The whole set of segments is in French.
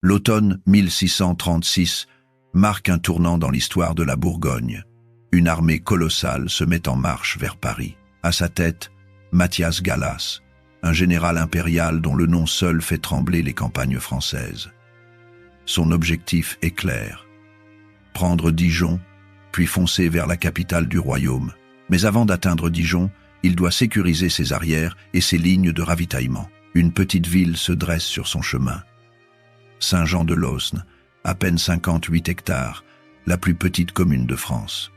L'automne 1636 marque un tournant dans l'histoire de la Bourgogne. Une armée colossale se met en marche vers Paris. À sa tête, Mathias Gallas, un général impérial dont le nom seul fait trembler les campagnes françaises. Son objectif est clair: prendre Dijon, puis foncer vers la capitale du royaume. Mais avant d'atteindre Dijon, il doit sécuriser ses arrières et ses lignes de ravitaillement. Une petite ville se dresse sur son chemin. Saint-Jean-de-Losne, à peine 58 hectares, la plus petite commune de France.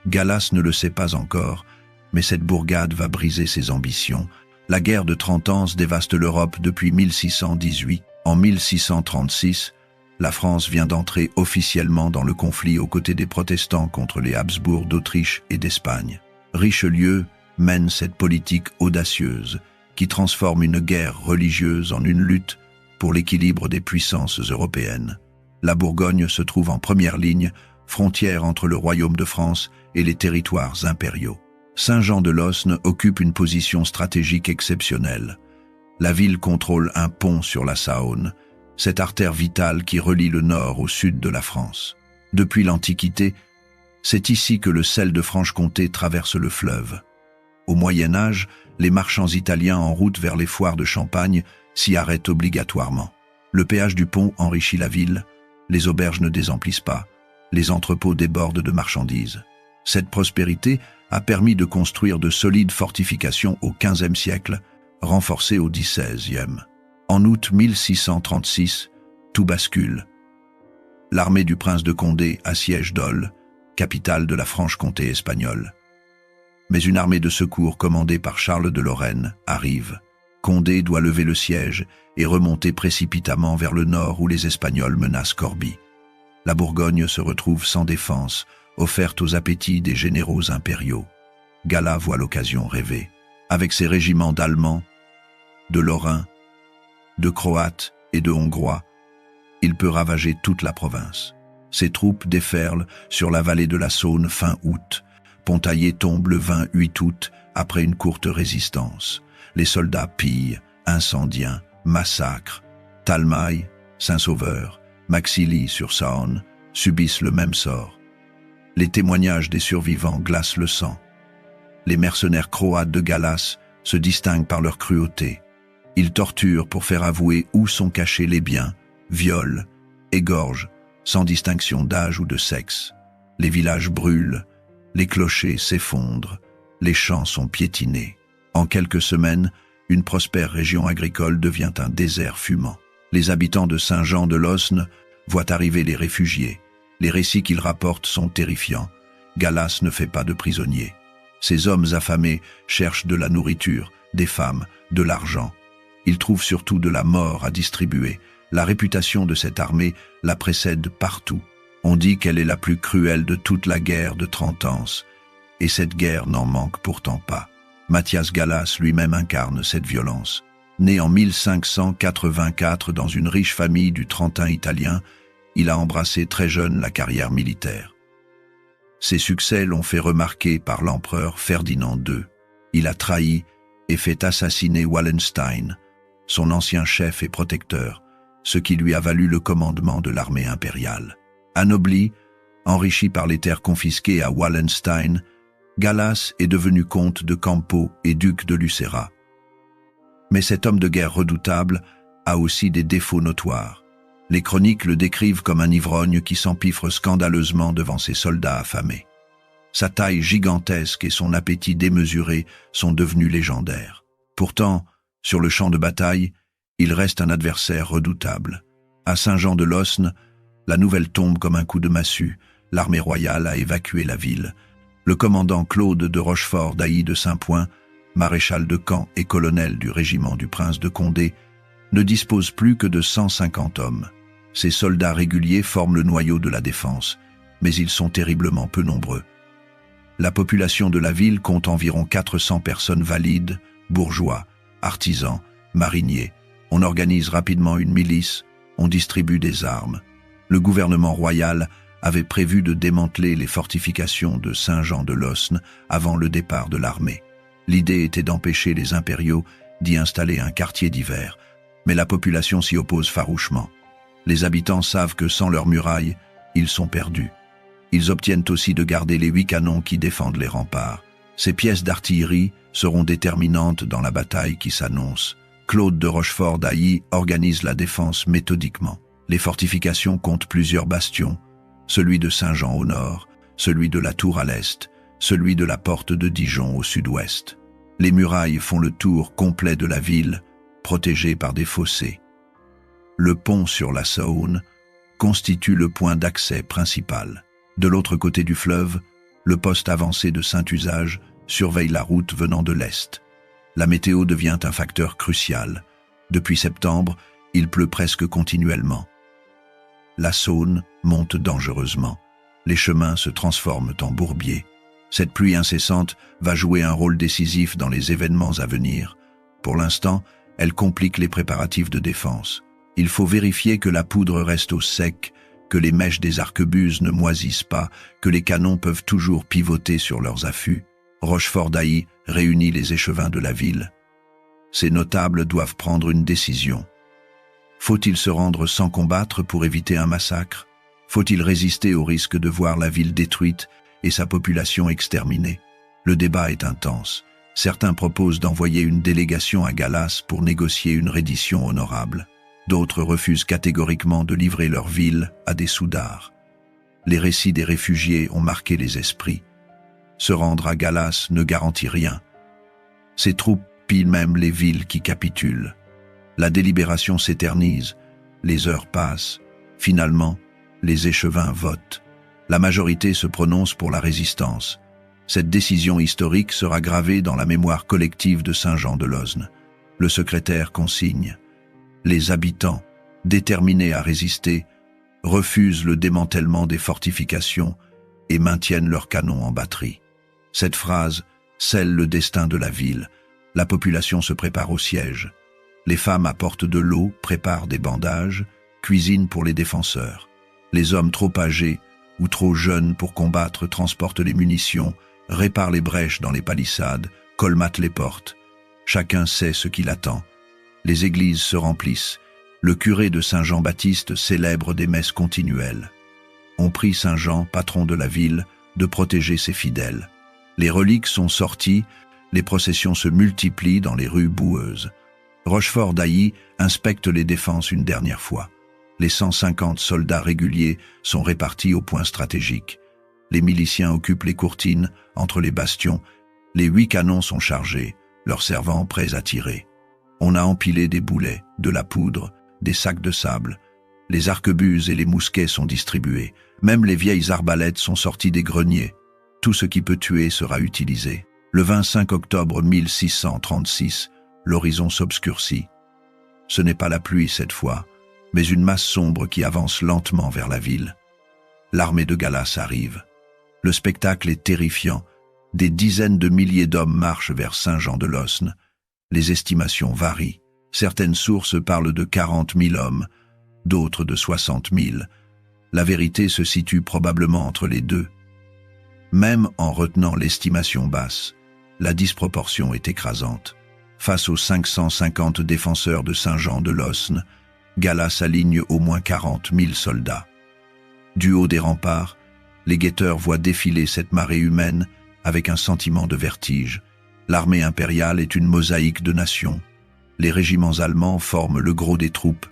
Gallas ne le sait pas encore, mais cette bourgade va briser ses ambitions. La guerre de 30 ans dévaste l'Europe depuis 1618. En 1636, la France vient d'entrer officiellement dans le conflit aux côtés des protestants contre les Habsbourg d'Autriche et d'Espagne. Richelieu mène cette politique audacieuse qui transforme une guerre religieuse en une lutte pour l'équilibre des puissances européennes. La Bourgogne se trouve en première ligne, frontière entre le royaume de France et les territoires impériaux. Saint-Jean-de-Losne occupe une position stratégique exceptionnelle. La ville contrôle un pont sur la Saône, cette artère vitale qui relie le nord au sud de la France. Depuis l'Antiquité, c'est ici que le sel de Franche-Comté traverse le fleuve. Au Moyen-Âge, les marchands italiens en route vers les foires de Champagne s'y arrêtent obligatoirement. Le péage du pont enrichit la ville, les auberges ne désemplissent pas, les entrepôts débordent de marchandises. Cette prospérité a permis de construire de solides fortifications au XVe siècle, renforcées au XVIe. En août 1636, tout bascule. L'armée du prince de Condé assiège Dole, capitale de la Franche-Comté espagnole. Mais une armée de secours commandée par Charles de Lorraine arrive. Condé doit lever le siège et remonter précipitamment vers le nord où les Espagnols menacent Corbie. La Bourgogne se retrouve sans défense, offerte aux appétits des généraux impériaux. Gallas voit l'occasion rêver. Avec ses régiments d'Allemands, de Lorrains, de Croates et de Hongrois, il peut ravager toute la province. Ses troupes déferlent sur la vallée de la Saône fin août. Pontaillé tombe le 28 août après une courte résistance. Les soldats pillent, incendient, massacrent. Talmaille, Saint-Sauveur, Maxilly-sur-Saône subissent le même sort. Les témoignages des survivants glacent le sang. Les mercenaires croates de Gallas se distinguent par leur cruauté. Ils torturent pour faire avouer où sont cachés les biens, violent, égorgent, sans distinction d'âge ou de sexe. Les villages brûlent, les clochers s'effondrent, les champs sont piétinés. En quelques semaines, une prospère région agricole devient un désert fumant. Les habitants de Saint-Jean-de-Losne voient arriver les réfugiés. Les récits qu'ils rapportent sont terrifiants. Gallas ne fait pas de prisonniers. Ces hommes affamés cherchent de la nourriture, des femmes, de l'argent. Ils trouvent surtout de la mort à distribuer. La réputation de cette armée la précède partout. On dit qu'elle est la plus cruelle de toute la guerre de 30 ans. Et cette guerre n'en manque pourtant pas. Mathias Gallas lui-même incarne cette violence. Né en 1584 dans une riche famille du Trentin italien, il a embrassé très jeune la carrière militaire. Ses succès l'ont fait remarquer par l'empereur Ferdinand II. Il a trahi et fait assassiner Wallenstein, son ancien chef et protecteur, ce qui lui a valu le commandement de l'armée impériale. Anobli, enrichi par les terres confisquées à Wallenstein, Gallas est devenu comte de Campo et duc de Lucera. Mais cet homme de guerre redoutable a aussi des défauts notoires. Les chroniques le décrivent comme un ivrogne qui s'empiffre scandaleusement devant ses soldats affamés. Sa taille gigantesque et son appétit démesuré sont devenus légendaires. Pourtant, sur le champ de bataille, il reste un adversaire redoutable. À Saint-Jean-de-Losne, la nouvelle tombe comme un coup de massue. L'armée royale a évacué la ville. Le commandant Claude de Rochefort d'Ailly de Saint-Point, maréchal de camp et colonel du régiment du prince de Condé, ne dispose plus que de 150 hommes. Ces soldats réguliers forment le noyau de la défense, mais ils sont terriblement peu nombreux. La population de la ville compte environ 400 personnes valides, bourgeois, artisans, mariniers. On organise rapidement une milice, on distribue des armes. Le gouvernement royal avait prévu de démanteler les fortifications de Saint-Jean-de-Losne avant le départ de l'armée. L'idée était d'empêcher les impériaux d'y installer un quartier d'hiver, mais la population s'y oppose farouchement. Les habitants savent que sans leurs murailles, ils sont perdus. Ils obtiennent aussi de garder les 8 canons qui défendent les remparts. Ces pièces d'artillerie seront déterminantes dans la bataille qui s'annonce. Claude de Rochefort-d'Ailly organise la défense méthodiquement. Les fortifications comptent plusieurs bastions, celui de Saint-Jean au nord, celui de la Tour à l'est, celui de la porte de Dijon au sud-ouest. Les murailles font le tour complet de la ville, protégée par des fossés. Le pont sur la Saône constitue le point d'accès principal. De l'autre côté du fleuve, le poste avancé de Saint-Usage surveille la route venant de l'est. La météo devient un facteur crucial. Depuis septembre, il pleut presque continuellement. La Saône monte dangereusement. Les chemins se transforment en bourbiers. Cette pluie incessante va jouer un rôle décisif dans les événements à venir. Pour l'instant, elle complique les préparatifs de défense. Il faut vérifier que la poudre reste au sec, que les mèches des arquebuses ne moisissent pas, que les canons peuvent toujours pivoter sur leurs affûts. Rochefort-d'Ailly réunit les échevins de la ville. Ces notables doivent prendre une décision. Faut-il se rendre sans combattre pour éviter un massacre? Faut-il résister au risque de voir la ville détruite et sa population exterminée? Le débat est intense. Certains proposent d'envoyer une délégation à Gallas pour négocier une reddition honorable. D'autres refusent catégoriquement de livrer leur ville à des soudards. Les récits des réfugiés ont marqué les esprits. Se rendre à Gallas ne garantit rien. Ces troupes pillent même les villes qui capitulent. La délibération s'éternise, les heures passent. Finalement, les échevins votent. La majorité se prononce pour la résistance. Cette décision historique sera gravée dans la mémoire collective de Saint-Jean-de-Losne. Le secrétaire consigne. Les habitants, déterminés à résister, refusent le démantèlement des fortifications et maintiennent leurs canons en batterie. Cette phrase scelle le destin de la ville. La population se prépare au siège. Les femmes apportent de l'eau, préparent des bandages, cuisinent pour les défenseurs. Les hommes trop âgés ou trop jeunes pour combattre transportent les munitions, réparent les brèches dans les palissades, colmatent les portes. Chacun sait ce qu'il attend. Les églises se remplissent. Le curé de Saint-Jean-Baptiste célèbre des messes continuelles. On prie Saint-Jean, patron de la ville, de protéger ses fidèles. Les reliques sont sorties, les processions se multiplient dans les rues boueuses. Rochefort-d'Ailly inspecte les défenses une dernière fois. Les 150 soldats réguliers sont répartis aux points stratégiques. Les miliciens occupent les courtines, entre les bastions. Les 8 canons sont chargés, leurs servants prêts à tirer. On a empilé des boulets, de la poudre, des sacs de sable. Les arquebuses et les mousquets sont distribués. Même les vieilles arbalètes sont sorties des greniers. Tout ce qui peut tuer sera utilisé. Le 25 octobre 1636, l'horizon s'obscurcit. Ce n'est pas la pluie cette fois, mais une masse sombre qui avance lentement vers la ville. L'armée de Gallas arrive. Le spectacle est terrifiant. Des dizaines de milliers d'hommes marchent vers Saint-Jean-de-Losne. Les estimations varient. Certaines sources parlent de 40 000 hommes, d'autres de 60 000. La vérité se situe probablement entre les deux. Même en retenant l'estimation basse, la disproportion est écrasante. Face aux 550 défenseurs de Saint-Jean-de-Losne, Gallas aligne au moins 40 000 soldats. Du haut des remparts, les guetteurs voient défiler cette marée humaine avec un sentiment de vertige. L'armée impériale est une mosaïque de nations. Les régiments allemands forment le gros des troupes,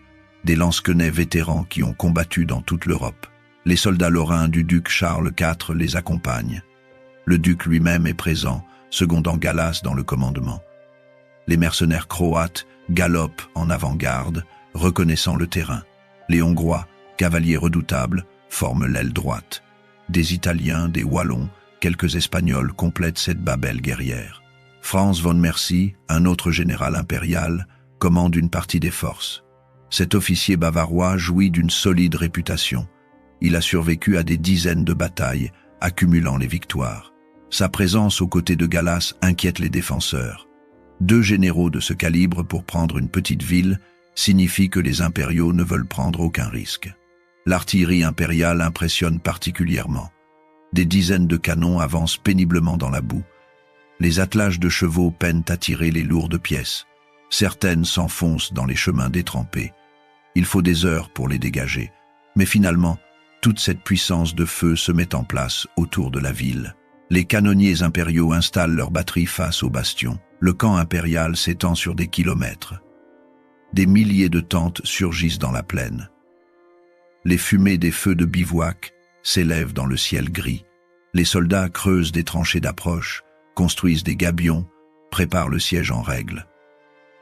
des lansquenets vétérans qui ont combattu dans toute l'Europe. Les soldats lorrains du duc Charles IV les accompagnent. Le duc lui-même est présent, secondant Gallas dans le commandement. Les mercenaires croates galopent en avant-garde, reconnaissant le terrain. Les Hongrois, cavaliers redoutables, forment l'aile droite. Des Italiens, des Wallons, quelques Espagnols complètent cette babelle guerrière. Franz von Mercy, un autre général impérial, commande une partie des forces. Cet officier bavarois jouit d'une solide réputation. Il a survécu à des dizaines de batailles, accumulant les victoires. Sa présence aux côtés de Gallas inquiète les défenseurs. 2 généraux de ce calibre pour prendre une petite ville signifie que les impériaux ne veulent prendre aucun risque. L'artillerie impériale impressionne particulièrement. Des dizaines de canons avancent péniblement dans la boue. Les attelages de chevaux peinent à tirer les lourdes pièces. Certaines s'enfoncent dans les chemins détrempés. Il faut des heures pour les dégager. Mais finalement, toute cette puissance de feu se met en place autour de la ville. Les canonniers impériaux installent leurs batteries face aux bastions. Le camp impérial s'étend sur des kilomètres. Des milliers de tentes surgissent dans la plaine. Les fumées des feux de bivouac s'élèvent dans le ciel gris. Les soldats creusent des tranchées d'approche, construisent des gabions, préparent le siège en règle.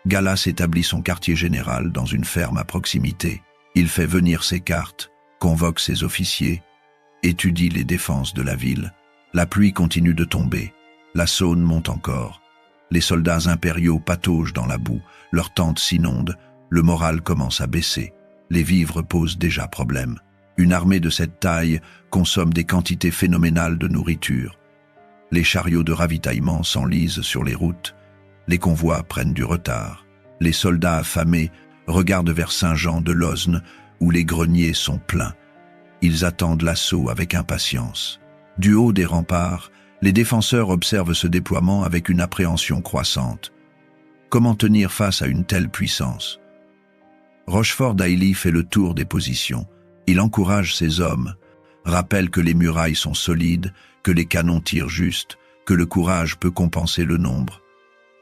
Gallas établit son quartier général dans une ferme à proximité. Il fait venir ses cartes, convoque ses officiers, étudie les défenses de la ville. La pluie continue de tomber. La Saône monte encore. Les soldats impériaux pataugent dans la boue, leurs tentes s'inondent, le moral commence à baisser. Les vivres posent déjà problème. Une armée de cette taille consomme des quantités phénoménales de nourriture. Les chariots de ravitaillement s'enlisent sur les routes. Les convois prennent du retard. Les soldats affamés regardent vers Saint-Jean de Losne, où les greniers sont pleins. Ils attendent l'assaut avec impatience. Du haut des remparts, les défenseurs observent ce déploiement avec une appréhension croissante. Comment tenir face à une telle puissance? Rochefort d'Ailly fait le tour des positions. Il encourage ses hommes, rappelle que les murailles sont solides, que les canons tirent juste, que le courage peut compenser le nombre.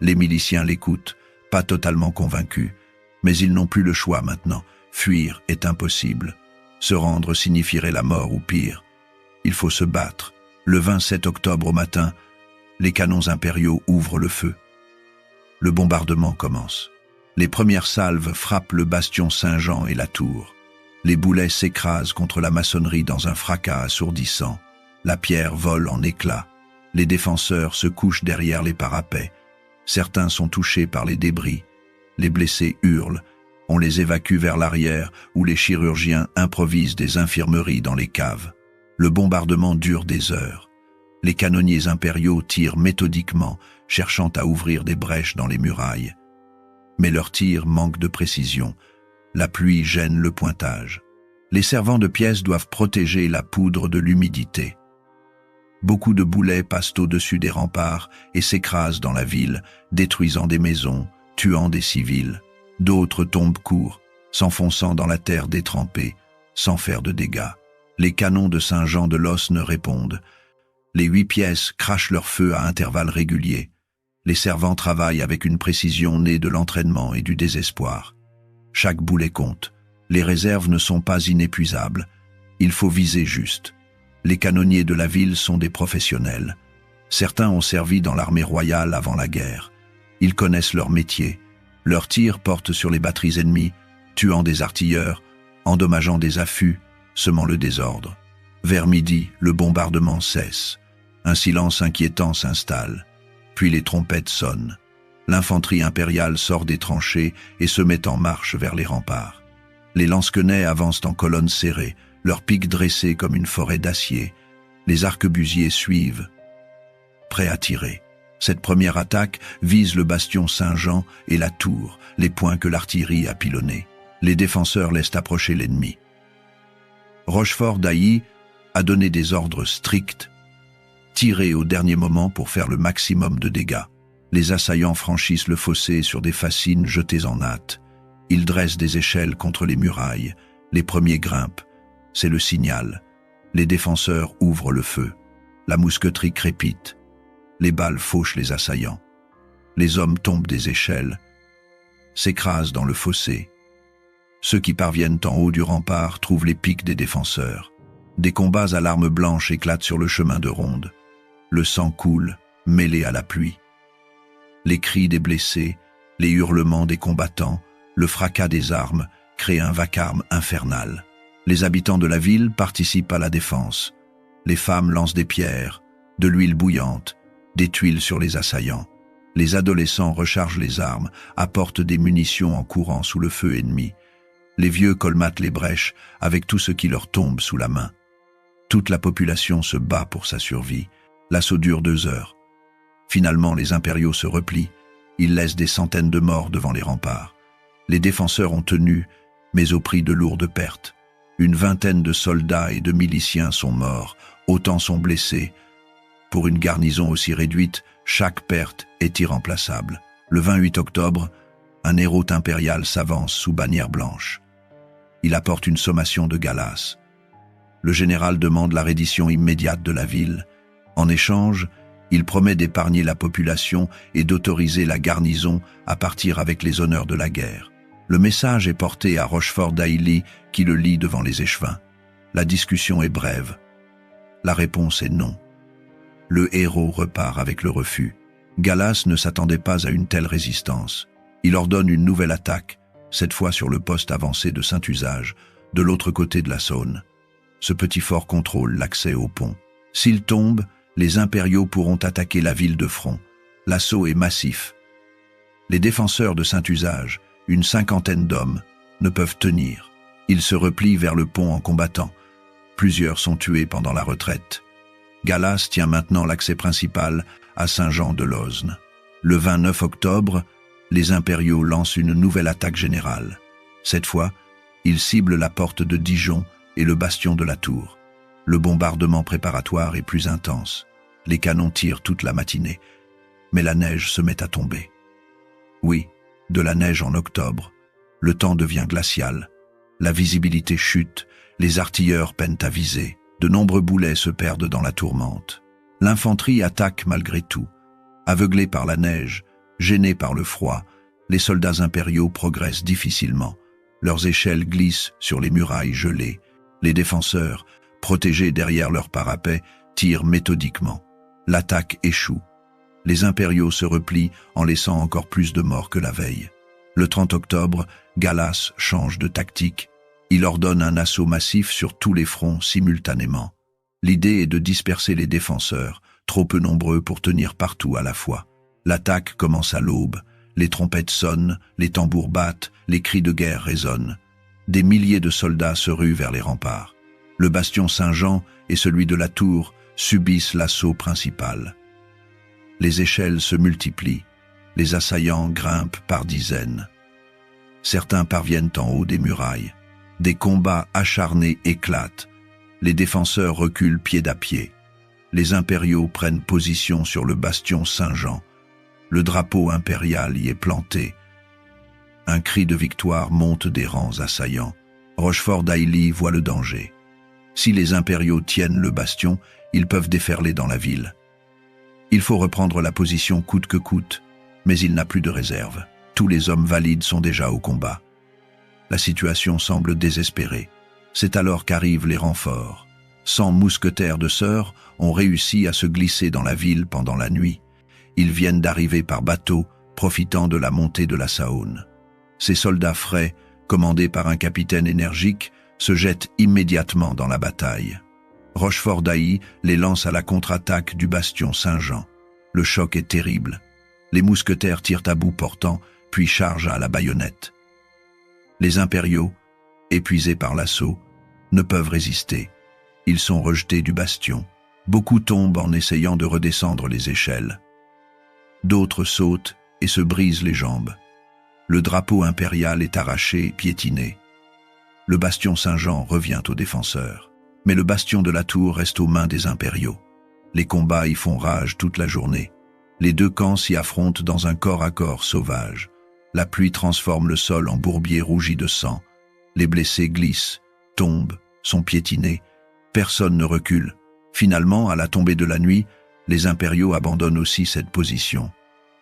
Les miliciens l'écoutent, pas totalement convaincus, mais ils n'ont plus le choix maintenant. Fuir est impossible. Se rendre signifierait la mort ou pire. Il faut se battre. Le 27 octobre au matin, les canons impériaux ouvrent le feu. Le bombardement commence. Les premières salves frappent le bastion Saint-Jean et la tour. Les boulets s'écrasent contre la maçonnerie dans un fracas assourdissant. La pierre vole en éclats. Les défenseurs se couchent derrière les parapets. Certains sont touchés par les débris. Les blessés hurlent. On les évacue vers l'arrière où les chirurgiens improvisent des infirmeries dans les caves. Le bombardement dure des heures. Les canonniers impériaux tirent méthodiquement, cherchant à ouvrir des brèches dans les murailles. Mais leurs tirs manquent de précision. La pluie gêne le pointage. Les servants de pièces doivent protéger la poudre de l'humidité. Beaucoup de boulets passent au-dessus des remparts et s'écrasent dans la ville, détruisant des maisons, tuant des civils. D'autres tombent court, s'enfonçant dans la terre détrempée, sans faire de dégâts. Les canons de Saint-Jean de Losne répondent. Les 8 pièces crachent leur feu à intervalles réguliers. Les servants travaillent avec une précision née de l'entraînement et du désespoir. Chaque boulet compte. Les réserves ne sont pas inépuisables. Il faut viser juste. Les canonniers de la ville sont des professionnels. Certains ont servi dans l'armée royale avant la guerre. Ils connaissent leur métier. Leurs tirs portent sur les batteries ennemies, tuant des artilleurs, endommageant des affûts, semant le désordre. Vers midi, le bombardement cesse. Un silence inquiétant s'installe. Puis les trompettes sonnent. L'infanterie impériale sort des tranchées et se met en marche vers les remparts. Les lansquenets avancent en colonne serrée, leurs piques dressées comme une forêt d'acier. Les arquebusiers suivent, prêts à tirer. Cette première attaque vise le bastion Saint-Jean et la tour, les points que l'artillerie a pilonnés. Les défenseurs laissent approcher l'ennemi. Rochefort d'Ailly a donné des ordres stricts, tirés au dernier moment pour faire le maximum de dégâts. Les assaillants franchissent le fossé sur des fascines jetées en hâte. Ils dressent des échelles contre les murailles. Les premiers grimpent. C'est le signal. Les défenseurs ouvrent le feu. La mousqueterie crépite. Les balles fauchent les assaillants. Les hommes tombent des échelles, s'écrasent dans le fossé. Ceux qui parviennent en haut du rempart trouvent les piques des défenseurs. Des combats à l'arme blanche éclatent sur le chemin de ronde. Le sang coule, mêlé à la pluie. Les cris des blessés, les hurlements des combattants, le fracas des armes créent un vacarme infernal. Les habitants de la ville participent à la défense. Les femmes lancent des pierres, de l'huile bouillante, des tuiles sur les assaillants. Les adolescents rechargent les armes, apportent des munitions en courant sous le feu ennemi. Les vieux colmatent les brèches avec tout ce qui leur tombe sous la main. Toute la population se bat pour sa survie. L'assaut dure 2 heures. Finalement, les impériaux se replient. Ils laissent des centaines de morts devant les remparts. Les défenseurs ont tenu, mais au prix de lourdes pertes. Une vingtaine de soldats et de miliciens sont morts, autant sont blessés. Pour une garnison aussi réduite, chaque perte est irremplaçable. Le 28 octobre, un héraut impérial s'avance sous bannière blanche. Il apporte une sommation de Galas. Le général demande la reddition immédiate de la ville. En échange, il promet d'épargner la population et d'autoriser la garnison à partir avec les honneurs de la guerre. Le message est porté à Rochefort d'Ailly qui le lit devant les échevins. La discussion est brève. La réponse est non. Le héros repart avec le refus. Galas ne s'attendait pas à une telle résistance. Il ordonne une nouvelle attaque, cette fois sur le poste avancé de Saint-Usage, de l'autre côté de la Saône. Ce petit fort contrôle l'accès au pont. S'il tombe, les impériaux pourront attaquer la ville de front. L'assaut est massif. Les défenseurs de Saint-Usage, une cinquantaine d'hommes, ne peuvent tenir. Ils se replient vers le pont en combattant. Plusieurs sont tués pendant la retraite. Galas tient maintenant l'accès principal à Saint-Jean-de-Losne. Le 29 octobre, les impériaux lancent une nouvelle attaque générale. Cette fois, ils ciblent la porte de Dijon et le bastion de la Tour. Le bombardement préparatoire est plus intense. Les canons tirent toute la matinée, mais la neige se met à tomber. Oui, de la neige en octobre. Le temps devient glacial. La visibilité chute, les artilleurs peinent à viser. De nombreux boulets se perdent dans la tourmente. L'infanterie attaque malgré tout. Aveuglés par la neige, gênés par le froid, les soldats impériaux progressent difficilement. Leurs échelles glissent sur les murailles gelées. Les défenseurs, protégés derrière leurs parapets, tirent méthodiquement. L'attaque échoue. Les impériaux se replient en laissant encore plus de morts que la veille. Le 30 octobre, Galas change de tactique. Il ordonne un assaut massif sur tous les fronts simultanément. L'idée est de disperser les défenseurs, trop peu nombreux pour tenir partout à la fois. L'attaque commence à l'aube. Les trompettes sonnent, les tambours battent, les cris de guerre résonnent. Des milliers de soldats se ruent vers les remparts. Le bastion Saint-Jean et celui de la Tour subissent l'assaut principal. Les échelles se multiplient. Les assaillants grimpent par dizaines. Certains parviennent en haut des murailles. Des combats acharnés éclatent. Les défenseurs reculent pied à pied. Les impériaux prennent position sur le bastion Saint-Jean. Le drapeau impérial y est planté. Un cri de victoire monte des rangs assaillants. Rochefort d'Ailly voit le danger. Si les impériaux tiennent le bastion, ils peuvent déferler dans la ville. Il faut reprendre la position coûte que coûte, mais il n'a plus de réserve. Tous les hommes valides sont déjà au combat. La situation semble désespérée. C'est alors qu'arrivent les renforts. 100 mousquetaires de Sœur ont réussi à se glisser dans la ville pendant la nuit. Ils viennent d'arriver par bateau, profitant de la montée de la Saône. Ces soldats frais, commandés par un capitaine énergique, se jettent immédiatement dans la bataille. Rochefort d'Ailly les lance à la contre-attaque du bastion Saint-Jean. Le choc est terrible. Les mousquetaires tirent à bout portant, puis chargent à la baïonnette. Les impériaux, épuisés par l'assaut, ne peuvent résister. Ils sont rejetés du bastion. Beaucoup tombent en essayant de redescendre les échelles. D'autres sautent et se brisent les jambes. Le drapeau impérial est arraché et piétiné. Le bastion Saint-Jean revient aux défenseurs. Mais le bastion de la Tour reste aux mains des impériaux. Les combats y font rage toute la journée. Les deux camps s'y affrontent dans un corps à corps sauvage. La pluie transforme le sol en bourbier rougi de sang. Les blessés glissent, tombent, sont piétinés. Personne ne recule. Finalement, à la tombée de la nuit, les impériaux abandonnent aussi cette position.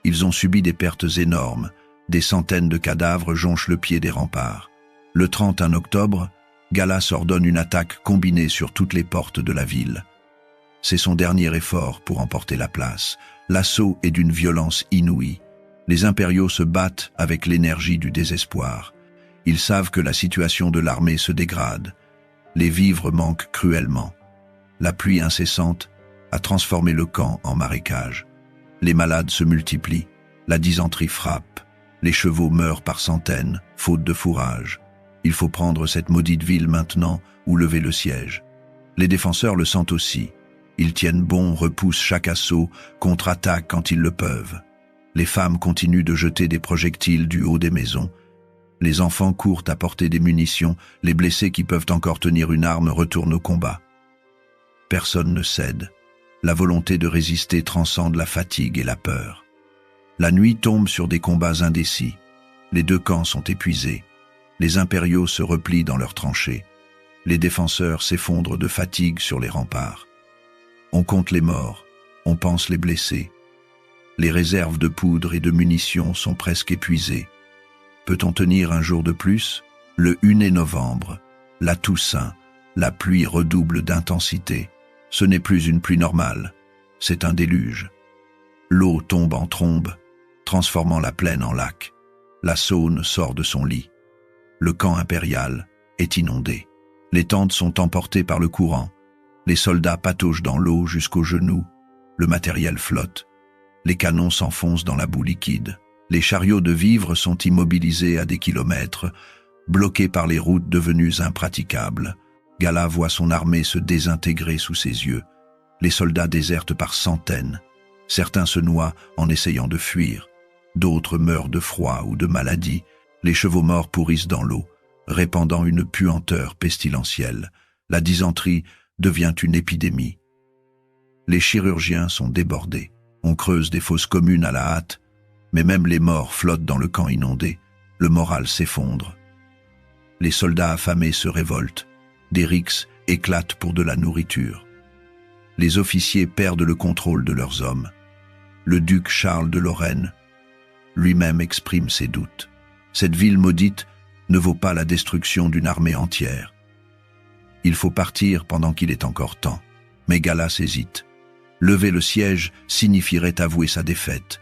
Ils ont subi des pertes énormes. Des centaines de cadavres jonchent le pied des remparts. Le 31 octobre, Galas ordonne une attaque combinée sur toutes les portes de la ville. C'est son dernier effort pour emporter la place. L'assaut est d'une violence inouïe. Les impériaux se battent avec l'énergie du désespoir. Ils savent que la situation de l'armée se dégrade. Les vivres manquent cruellement. La pluie incessante a transformé le camp en marécage. Les malades se multiplient. La dysenterie frappe. Les chevaux meurent par centaines, faute de fourrage. Il faut prendre cette maudite ville maintenant ou lever le siège. Les défenseurs le sentent aussi. Ils tiennent bon, repoussent chaque assaut, contre-attaquent quand ils le peuvent. Les femmes continuent de jeter des projectiles du haut des maisons. Les enfants courent apporter des munitions, les blessés qui peuvent encore tenir une arme retournent au combat. Personne ne cède. La volonté de résister transcende la fatigue et la peur. La nuit tombe sur des combats indécis. Les deux camps sont épuisés. Les impériaux se replient dans leurs tranchées. Les défenseurs s'effondrent de fatigue sur les remparts. On compte les morts, on pense les blessés. Les réserves de poudre et de munitions sont presque épuisées. Peut-on tenir un jour de plus? Le 1er novembre, la Toussaint, la pluie redouble d'intensité. Ce n'est plus une pluie normale, c'est un déluge. L'eau tombe en trombe, transformant la plaine en lac. La Saône sort de son lit. Le camp impérial est inondé. Les tentes sont emportées par le courant. Les soldats pataugent dans l'eau jusqu'aux genoux. Le matériel flotte. Les canons s'enfoncent dans la boue liquide. Les chariots de vivres sont immobilisés à des kilomètres, bloqués par les routes devenues impraticables. Gala voit son armée se désintégrer sous ses yeux. Les soldats désertent par centaines. Certains se noient en essayant de fuir. D'autres meurent de froid ou de maladie. Les chevaux morts pourrissent dans l'eau, répandant une puanteur pestilentielle. La dysenterie devient une épidémie. Les chirurgiens sont débordés. On creuse des fosses communes à la hâte, mais même les morts flottent dans le camp inondé. Le moral s'effondre. Les soldats affamés se révoltent. Des rixes éclatent pour de la nourriture. Les officiers perdent le contrôle de leurs hommes. Le duc Charles de Lorraine lui-même exprime ses doutes. Cette ville maudite ne vaut pas la destruction d'une armée entière. Il faut partir pendant qu'il est encore temps. Mais Gallas hésite. Lever le siège signifierait avouer sa défaite.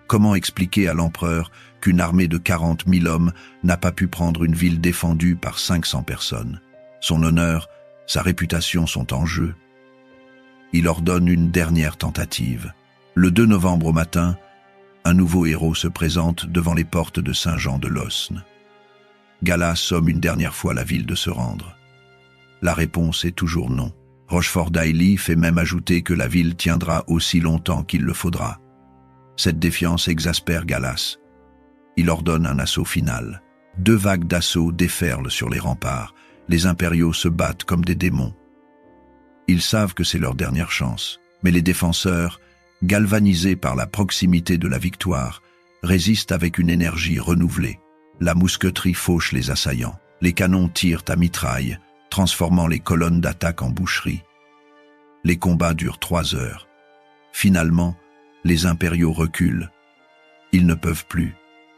Comment expliquer à l'empereur qu'une armée de 40 000 hommes n'a pas pu prendre une ville défendue par 500 personnes? Son honneur, sa réputation sont en jeu. Il ordonne une dernière tentative. Le 2 novembre au matin, un nouveau héros se présente devant les portes de Saint-Jean-de-Losne. Gallas somme une dernière fois la ville de se rendre. La réponse est toujours non. Rochefort-d'Ailly fait même ajouter que la ville tiendra aussi longtemps qu'il le faudra. Cette défiance exaspère Gallas. Il ordonne un assaut final. 2 vagues d'assaut déferlent sur les remparts. Les impériaux se battent comme des démons. Ils savent que c'est leur dernière chance, mais les défenseurs, galvanisés par la proximité de la victoire, résistent avec une énergie renouvelée. La mousqueterie fauche les assaillants. Les canons tirent à mitraille, transformant les colonnes d'attaque en boucherie. Les combats durent 3 heures. Finalement, les impériaux reculent. Ils ne peuvent plus.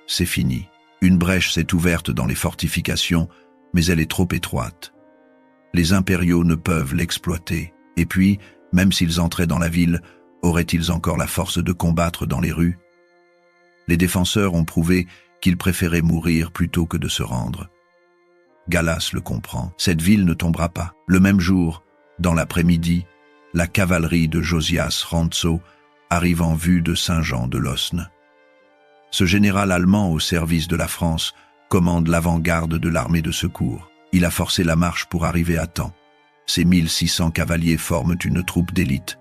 C'est fini. Une brèche s'est ouverte dans les fortifications, mais elle est trop étroite. Les impériaux ne peuvent l'exploiter. Et puis, même s'ils entraient dans la ville, auraient-ils encore la force de combattre dans les rues? Les défenseurs ont prouvé qu'ils préféraient mourir plutôt que de se rendre. Gallas le comprend. Cette ville ne tombera pas. Le même jour, dans l'après-midi, la cavalerie de Josias Rantzau arrive en vue de Saint-Jean-de-Losne. Ce général allemand au service de la France commande l'avant-garde de l'armée de secours. Il a forcé la marche pour arriver à temps. Ses 1600 cavaliers forment une troupe d'élite.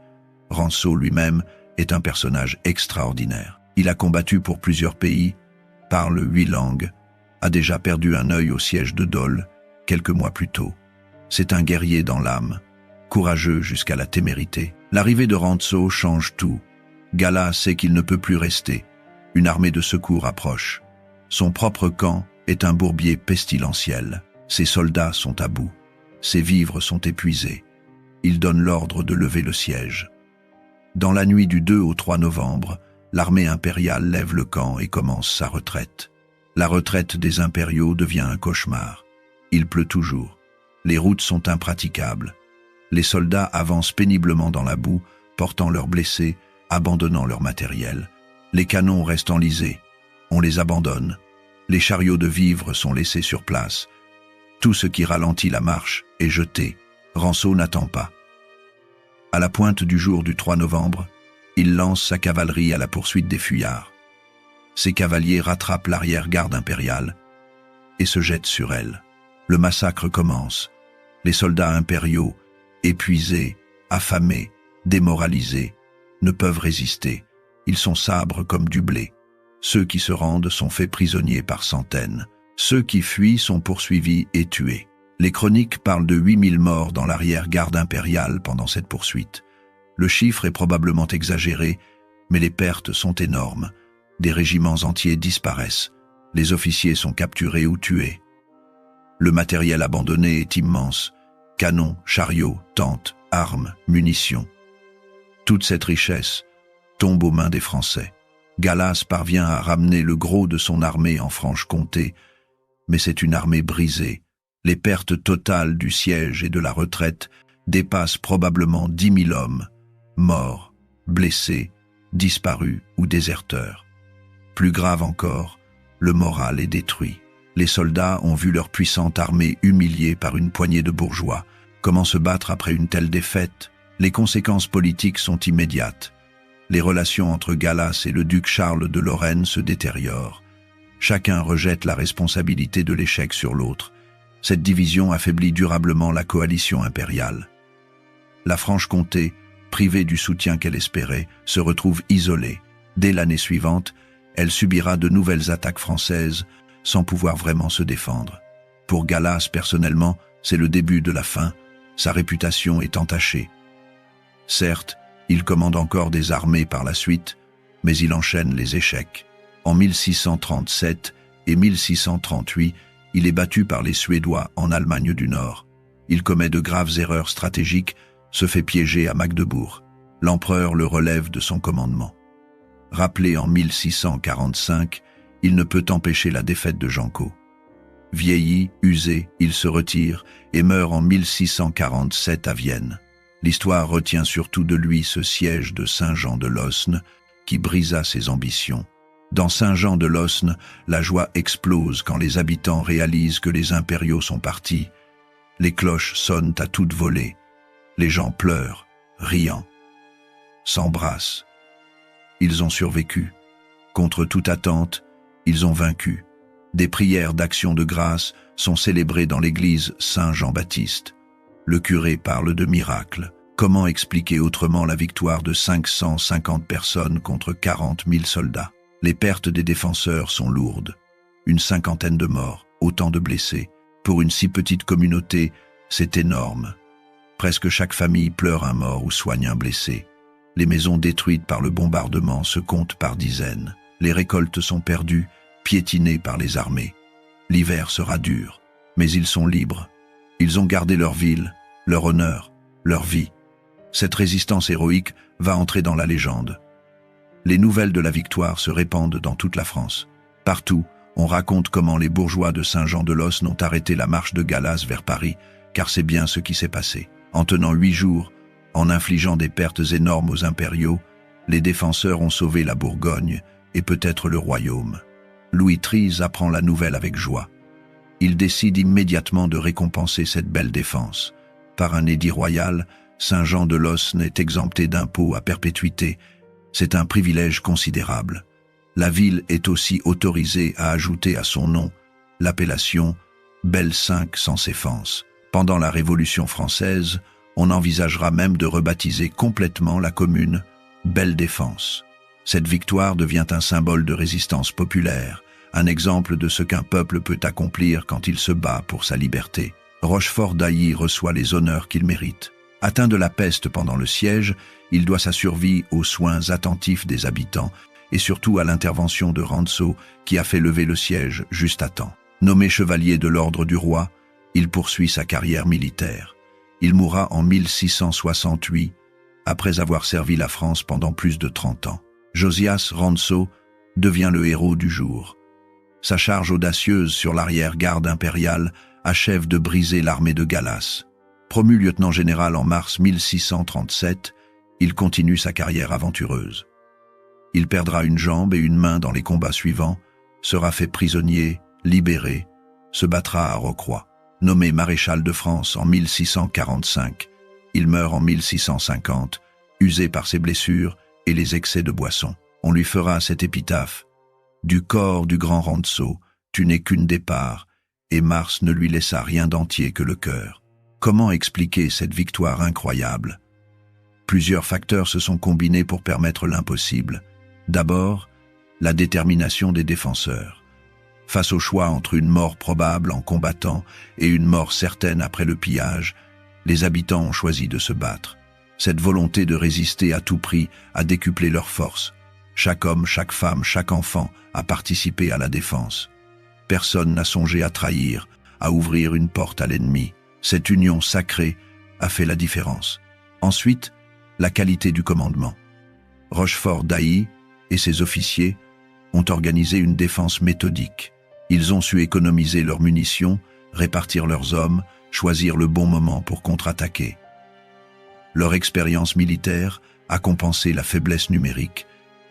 Rantzau lui-même est un personnage extraordinaire. Il a combattu pour plusieurs pays, parle 8 langues, a déjà perdu un œil au siège de Dole quelques mois plus tôt. C'est un guerrier dans l'âme, courageux jusqu'à la témérité. L'arrivée de Rantzau change tout. Gallas sait qu'il ne peut plus rester. Une armée de secours approche. Son propre camp est un bourbier pestilentiel. Ses soldats sont à bout. Ses vivres sont épuisés. Il donne l'ordre de lever le siège. Dans la nuit du 2 au 3 novembre, l'armée impériale lève le camp et commence sa retraite. La retraite des impériaux devient un cauchemar. Il pleut toujours. Les routes sont impraticables. Les soldats avancent péniblement dans la boue, portant leurs blessés, abandonnant leur matériel. Les canons restent enlisés. On les abandonne. Les chariots de vivres sont laissés sur place. Tout ce qui ralentit la marche est jeté. Rantzau n'attend pas. À la pointe du jour du 3 novembre, il lance sa cavalerie à la poursuite des fuyards. Ses cavaliers rattrapent l'arrière-garde impériale et se jettent sur elle. Le massacre commence. Les soldats impériaux, épuisés, affamés, démoralisés, ne peuvent résister. Ils sont sabres comme du blé. Ceux qui se rendent sont faits prisonniers par centaines. Ceux qui fuient sont poursuivis et tués. Les chroniques parlent de 8000 morts dans l'arrière-garde impériale pendant cette poursuite. Le chiffre est probablement exagéré, mais les pertes sont énormes. Des régiments entiers disparaissent. Les officiers sont capturés ou tués. Le matériel abandonné est immense. Canons, chariots, tentes, armes, munitions. Toute cette richesse tombe aux mains des Français. Gallas parvient à ramener le gros de son armée en Franche-Comté, mais c'est une armée brisée. Les pertes totales du siège et de la retraite dépassent probablement 10 000 hommes, morts, blessés, disparus ou déserteurs. Plus grave encore, le moral est détruit. Les soldats ont vu leur puissante armée humiliée par une poignée de bourgeois. Comment se battre après une telle défaite? Les conséquences politiques sont immédiates. Les relations entre Gallas et le duc Charles de Lorraine se détériorent. Chacun rejette la responsabilité de l'échec sur l'autre. Cette division affaiblit durablement la coalition impériale. La Franche-Comté, privée du soutien qu'elle espérait, se retrouve isolée. Dès l'année suivante, elle subira de nouvelles attaques françaises sans pouvoir vraiment se défendre. Pour Gallas, personnellement, c'est le début de la fin. Sa réputation est entachée. Certes, il commande encore des armées par la suite, mais il enchaîne les échecs. En 1637 et 1638, il est battu par les Suédois en Allemagne du Nord. Il commet de graves erreurs stratégiques, se fait piéger à Magdebourg. L'empereur le relève de son commandement. Rappelé en 1645, il ne peut empêcher la défaite de Janco. Vieilli, usé, il se retire et meurt en 1647 à Vienne. L'histoire retient surtout de lui ce siège de Saint-Jean-de-Losne qui brisa ses ambitions. Dans Saint-Jean-de-Losne, la joie explose quand les habitants réalisent que les impériaux sont partis. Les cloches sonnent à toute volée. Les gens pleurent, riant, s'embrassent. Ils ont survécu. Contre toute attente, ils ont vaincu. Des prières d'action de grâce sont célébrées dans l'église Saint-Jean-Baptiste. Le curé parle de miracle. Comment expliquer autrement la victoire de 550 personnes contre 40 000 soldats? Les pertes des défenseurs sont lourdes. Une cinquantaine de morts, autant de blessés. Pour une si petite communauté, c'est énorme. Presque chaque famille pleure un mort ou soigne un blessé. Les maisons détruites par le bombardement se comptent par dizaines. Les récoltes sont perdues, piétinées par les armées. L'hiver sera dur, mais ils sont libres. Ils ont gardé leur ville, leur honneur, leur vie. Cette résistance héroïque va entrer dans la légende. Les nouvelles de la victoire se répandent dans toute la France. Partout, on raconte comment les bourgeois de Saint-Jean-de-Losne ont arrêté la marche de Gallas vers Paris, car c'est bien ce qui s'est passé. En tenant 8 jours, en infligeant des pertes énormes aux impériaux, les défenseurs ont sauvé la Bourgogne et peut-être le royaume. Louis XIII apprend la nouvelle avec joie. Il décide immédiatement de récompenser cette belle défense. Par un édit royal, Saint-Jean-de-Losne est exempté d'impôts à perpétuité. C'est un privilège considérable. La ville est aussi autorisée à ajouter à son nom l'appellation « Belle 5 sans séfence ». Pendant la Révolution française, on envisagera même de rebaptiser complètement la commune « Belle Défense ». Cette victoire devient un symbole de résistance populaire, un exemple de ce qu'un peuple peut accomplir quand il se bat pour sa liberté. Rochefort-d'Ailly reçoit les honneurs qu'il mérite. Atteint de la peste pendant le siège, il doit sa survie aux soins attentifs des habitants et surtout à l'intervention de Rantzau qui a fait lever le siège juste à temps. Nommé chevalier de l'ordre du roi, il poursuit sa carrière militaire. Il mourra en 1668, après avoir servi la France pendant plus de 30 ans. Josias Rantzau devient le héros du jour. Sa charge audacieuse sur l'arrière-garde impériale achève de briser l'armée de Gallas. Promu lieutenant général en mars 1637, il continue sa carrière aventureuse. Il perdra une jambe et une main dans les combats suivants, sera fait prisonnier, libéré, se battra à Rocroi. Nommé maréchal de France en 1645, il meurt en 1650, usé par ses blessures et les excès de boisson. On lui fera cette épitaphe: « Du corps du grand Rantzau, tu n'es qu'une départ, et Mars ne lui laissa rien d'entier que le cœur. » Comment expliquer cette victoire incroyable? Plusieurs facteurs se sont combinés pour permettre l'impossible. D'abord, la détermination des défenseurs. Face au choix entre une mort probable en combattant et une mort certaine après le pillage, les habitants ont choisi de se battre. Cette volonté de résister à tout prix a décuplé leurs forces. Chaque homme, chaque femme, chaque enfant a participé à la défense. Personne n'a songé à trahir, à ouvrir une porte à l'ennemi. Cette union sacrée a fait la différence. Ensuite, la qualité du commandement. Rochefort-d'Ailly et ses officiers ont organisé une défense méthodique. Ils ont su économiser leurs munitions, répartir leurs hommes, choisir le bon moment pour contre-attaquer. Leur expérience militaire a compensé la faiblesse numérique.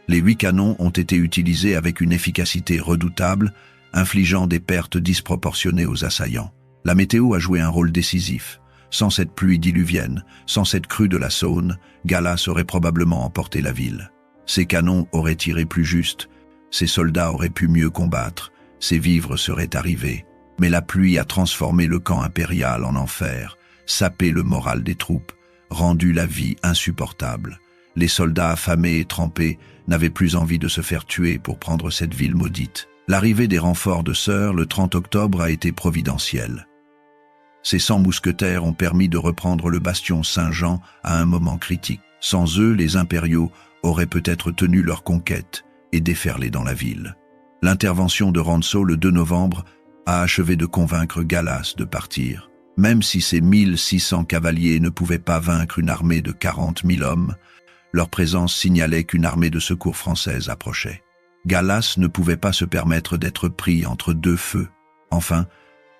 Les 8 canons ont été utilisés avec une efficacité redoutable, infligeant des pertes disproportionnées aux assaillants. La météo a joué un rôle décisif. Sans cette pluie diluvienne, sans cette crue de la Saône, Gallas aurait probablement emporté la ville. Ses canons auraient tiré plus juste, ses soldats auraient pu mieux combattre, ses vivres seraient arrivés. Mais la pluie a transformé le camp impérial en enfer, sapé le moral des troupes, rendu la vie insupportable. Les soldats affamés et trempés n'avaient plus envie de se faire tuer pour prendre cette ville maudite. L'arrivée des renforts de Sœur le 30 octobre a été providentielle. Ces 100 mousquetaires ont permis de reprendre le bastion Saint-Jean à un moment critique. Sans eux, les impériaux auraient peut-être tenu leur conquête et déferlé dans la ville. L'intervention de Rantzau le 2 novembre a achevé de convaincre Gallas de partir. Même si ces 1600 cavaliers ne pouvaient pas vaincre une armée de 40 000 hommes, leur présence signalait qu'une armée de secours française approchait. Gallas ne pouvait pas se permettre d'être pris entre deux feux. Enfin,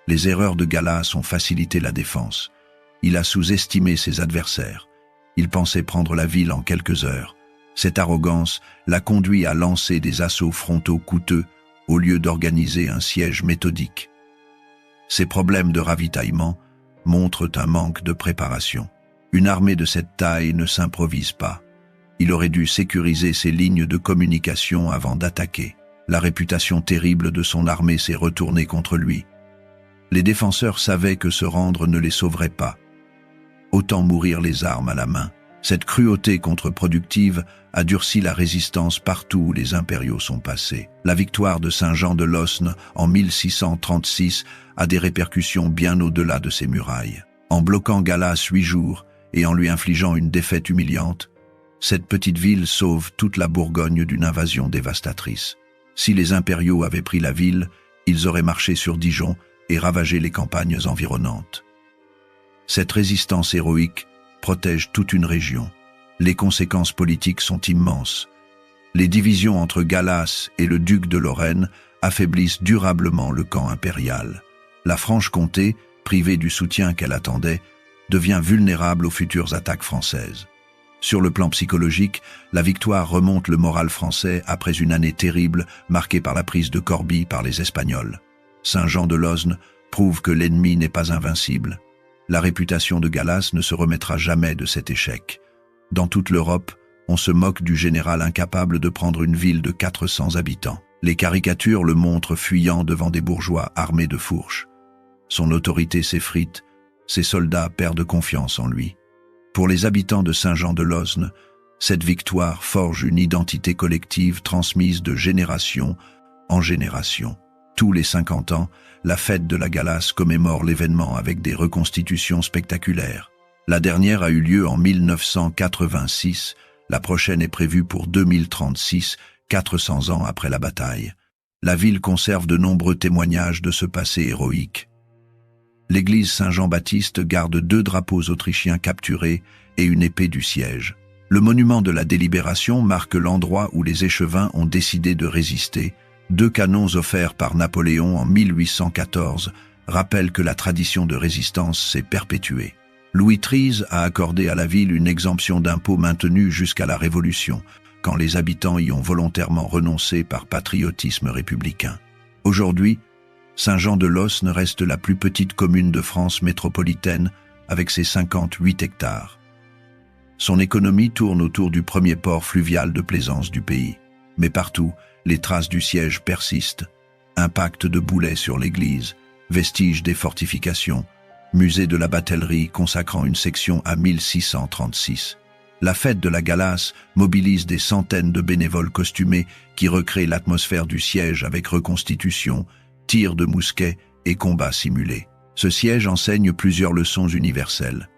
les erreurs de Gallas ont facilité la défense. Il a sous-estimé ses adversaires. Il pensait prendre la ville en quelques heures. Cette arrogance l'a conduit à lancer des assauts frontaux coûteux au lieu d'organiser un siège méthodique. Ces problèmes de ravitaillement montrent un manque de préparation. Une armée de cette taille ne s'improvise pas. Il aurait dû sécuriser ses lignes de communication avant d'attaquer. La réputation terrible de son armée s'est retournée contre lui. Les défenseurs savaient que se rendre ne les sauverait pas. Autant mourir les armes à la main. Cette cruauté contre-productive a durci la résistance partout où les impériaux sont passés. La victoire de Saint-Jean de Losne en 1636 a des répercussions bien au-delà de ses murailles. En bloquant Gallas 8 jours et en lui infligeant une défaite humiliante, cette petite ville sauve toute la Bourgogne d'une invasion dévastatrice. Si les impériaux avaient pris la ville, ils auraient marché sur Dijon et ravagé les campagnes environnantes. Cette résistance héroïque protège toute une région. Les conséquences politiques sont immenses. Les divisions entre Gallas et le duc de Lorraine affaiblissent durablement le camp impérial. La Franche-Comté, privée du soutien qu'elle attendait, devient vulnérable aux futures attaques françaises. Sur le plan psychologique, la victoire remonte le moral français après une année terrible marquée par la prise de Corbie par les Espagnols. Saint-Jean de Losne prouve que l'ennemi n'est pas invincible. La réputation de Gallas ne se remettra jamais de cet échec. Dans toute l'Europe, on se moque du général incapable de prendre une ville de 400 habitants. Les caricatures le montrent fuyant devant des bourgeois armés de fourches. Son autorité s'effrite, ses soldats perdent confiance en lui. Pour les habitants de Saint-Jean de Losne, cette victoire forge une identité collective transmise de génération en génération. Tous les 50 ans, la fête de la Gallas commémore l'événement avec des reconstitutions spectaculaires. La dernière a eu lieu en 1986, la prochaine est prévue pour 2036, 400 ans après la bataille. La ville conserve de nombreux témoignages de ce passé héroïque. L'église Saint-Jean-Baptiste garde 2 drapeaux autrichiens capturés et une épée du siège. Le monument de la délibération marque l'endroit où les échevins ont décidé de résister. 2 canons offerts par Napoléon en 1814 rappellent que la tradition de résistance s'est perpétuée. Louis XIII a accordé à la ville une exemption d'impôts maintenue jusqu'à la Révolution, quand les habitants y ont volontairement renoncé par patriotisme républicain. Aujourd'hui, Saint-Jean-de-Losne reste la plus petite commune de France métropolitaine avec ses 58 hectares. Son économie tourne autour du premier port fluvial de plaisance du pays. Mais partout, les traces du siège persistent. Impact de boulets sur l'église, vestiges des fortifications, musée de la batellerie consacrant une section à 1636. La fête de la Gallas mobilise des centaines de bénévoles costumés qui recréent l'atmosphère du siège avec reconstitution, tirs de mousquets et combats simulés. Ce siège enseigne plusieurs leçons universelles.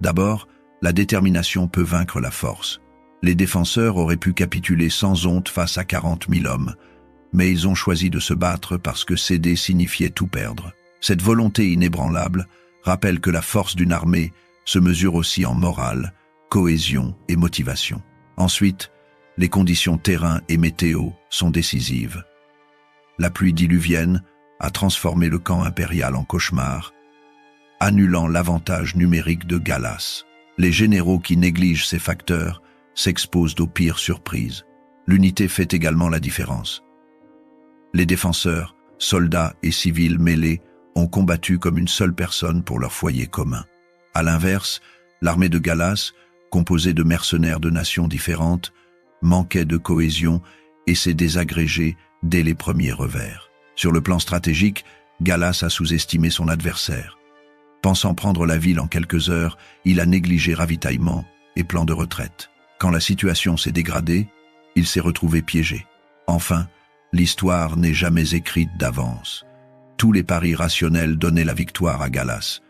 D'abord, la détermination peut vaincre la force. Les défenseurs auraient pu capituler sans honte face à 40 000 hommes. mais ils ont choisi de se battre parce que céder signifiait tout perdre. Cette volonté inébranlable rappelle que la force d'une armée se mesure aussi en morale, cohésion et motivation. Ensuite, les conditions terrain et météo sont décisives. La pluie diluvienne a transformé le camp impérial en cauchemar, annulant l'avantage numérique de Gallas. Les généraux qui négligent ces facteurs s'exposent aux pires surprises. L'unité fait également la différence. Les défenseurs, soldats et civils mêlés ont combattu comme une seule personne pour leur foyer commun. À l'inverse, l'armée de Gallas, composée de mercenaires de nations différentes, manquait de cohésion et s'est désagrégée dès les premiers revers. Sur le plan stratégique, Gallas a sous-estimé son adversaire. Pensant prendre la ville en quelques heures, il a négligé ravitaillement et plan de retraite. Quand la situation s'est dégradée, il s'est retrouvé piégé. Enfin, l'histoire n'est jamais écrite d'avance. Tous les paris rationnels donnaient la victoire à Gallas.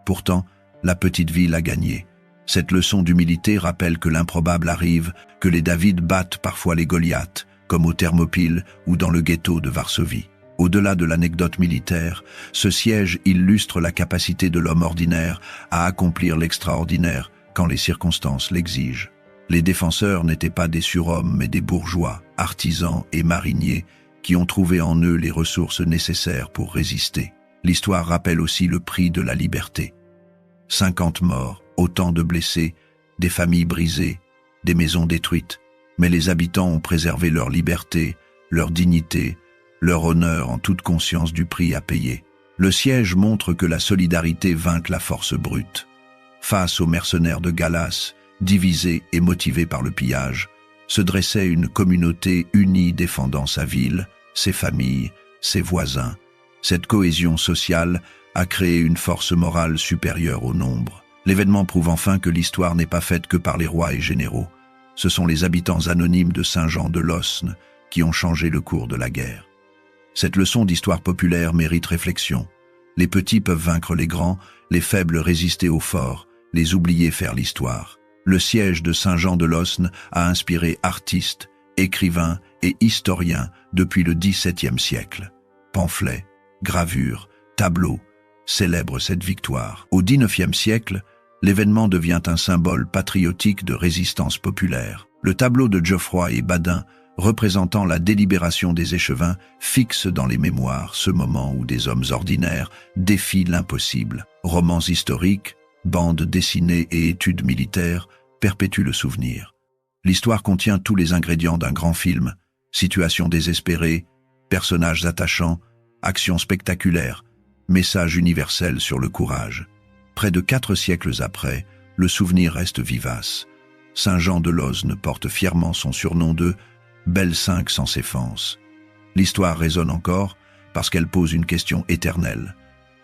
Pourtant, la petite ville a gagné. Cette leçon d'humilité rappelle que l'improbable arrive, que les David battent parfois les Goliaths, comme aux Thermopyles ou dans le ghetto de Varsovie. Au-delà de l'anecdote militaire, ce siège illustre la capacité de l'homme ordinaire à accomplir l'extraordinaire quand les circonstances l'exigent. Les défenseurs n'étaient pas des surhommes mais des bourgeois, artisans et mariniers qui ont trouvé en eux les ressources nécessaires pour résister. L'histoire rappelle aussi le prix de la liberté. 50 morts, autant de blessés, des familles brisées, des maisons détruites. Mais les habitants ont préservé leur liberté, leur dignité, leur honneur en toute conscience du prix à payer. Le siège montre que la solidarité vainc la force brute. Face aux mercenaires de Gallas, divisés et motivés par le pillage, se dressait une communauté unie défendant sa ville, ses familles, ses voisins. Cette cohésion sociale a créé une force morale supérieure au nombre. L'événement prouve enfin que l'histoire n'est pas faite que par les rois et généraux. Ce sont les habitants anonymes de Saint-Jean-de-Losne qui ont changé le cours de la guerre. Cette leçon d'histoire populaire mérite réflexion. Les petits peuvent vaincre les grands, les faibles résister aux forts, les oubliés faire l'histoire. Le siège de Saint-Jean-de-Losne a inspiré artistes, écrivains et historiens depuis le XVIIe siècle. Pamphlets, gravures, tableaux célèbrent cette victoire. Au XIXe siècle, l'événement devient un symbole patriotique de résistance populaire. Le tableau de Geoffroy et Badin, représentant la délibération des échevins, fixe dans les mémoires ce moment où des hommes ordinaires défient l'impossible. Romans historiques, bandes dessinées et études militaires perpétuent le souvenir. L'histoire contient tous les ingrédients d'un grand film: situations désespérées, personnages attachants, actions spectaculaires, message universel sur le courage. Près de 4 siècles après, le souvenir reste vivace. Saint-Jean-de-Losne porte fièrement son surnom de « Belle 5 sans séfence ». L'histoire résonne encore parce qu'elle pose une question éternelle.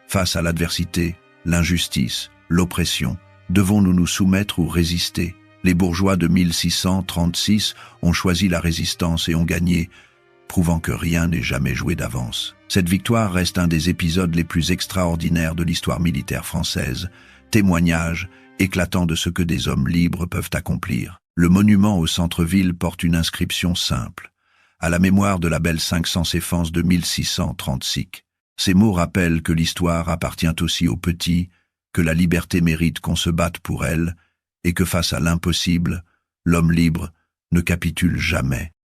Face à l'adversité, l'injustice, l'oppression, devons-nous nous soumettre ou résister? Les bourgeois de 1636 ont choisi la résistance et ont gagné, prouvant que rien n'est jamais joué d'avance. Cette victoire reste un des épisodes les plus extraordinaires de l'histoire militaire française, témoignage éclatant de ce que des hommes libres peuvent accomplir. Le monument au centre-ville porte une inscription simple, à la mémoire de la belle 500 séfence de 1636. Ces mots rappellent que l'histoire appartient aussi aux petits, que la liberté mérite qu'on se batte pour elle, et que face à l'impossible, l'homme libre ne capitule jamais.